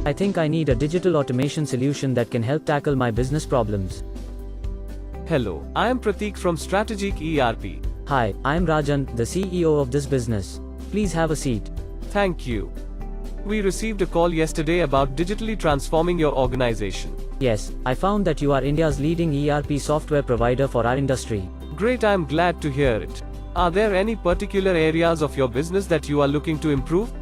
I think I need a digital automation solution that can help tackle my business problems. Hello, I am Prateek from StrategicERP. Hi, I am Rajan, the CEO of this business. Please have a seat. Thank you. We received a call yesterday about digitally transforming your organization. Yes, I found that you are India's leading ERP software provider for our industry. Great, I am glad to hear it. Are there any particular areas of your business that you are looking to improve?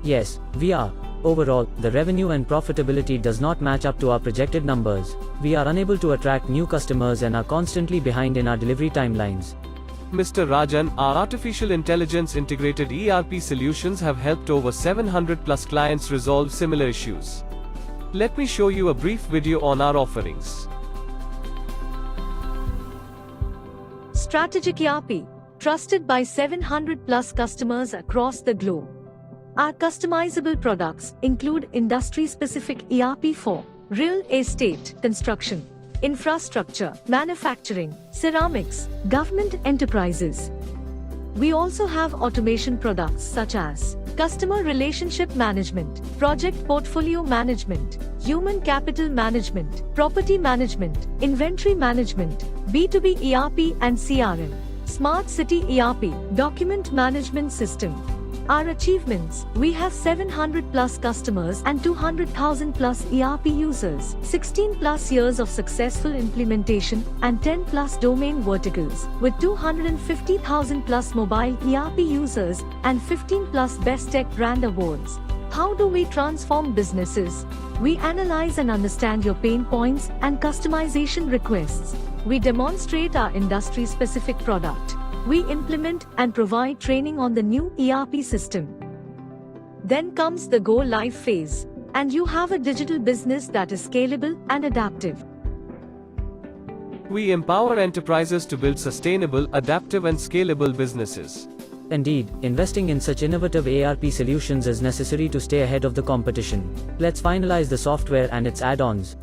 Yes, we are. Overall, the revenue and profitability does not match up to our projected numbers. We are unable to attract new customers and are constantly behind in our delivery timelines. Mr. Rajan, our artificial intelligence integrated ERP solutions have helped over 700 plus clients resolve similar issues. Let me show you a brief video on our offerings. StrategicERP, trusted by 700 plus customers across the globe. Our customizable products include industry-specific ERP for real estate, construction, infrastructure, manufacturing, ceramics, government enterprises. We also have automation products such as customer relationship management, project portfolio management, human capital management, property management, inventory management, B2B ERP and CRM, smart city ERP, document management system. Our achievements: we have 700 plus customers and 200,000 plus ERP users, 16 plus years of successful implementation, and 10 plus domain verticals, with 250,000 plus mobile ERP users, and 15 plus Best Tech Brand Awards. How do we transform businesses? We analyze and understand your pain points and customization requests. We demonstrate our industry-specific product. We implement and provide training on the new ERP system. Then comes the go-live phase, and you have a digital business that is scalable and adaptive. We empower enterprises to build sustainable, adaptive and scalable businesses. Indeed, investing in such innovative ERP solutions is necessary to stay ahead of the competition. Let's finalize the software and its add-ons.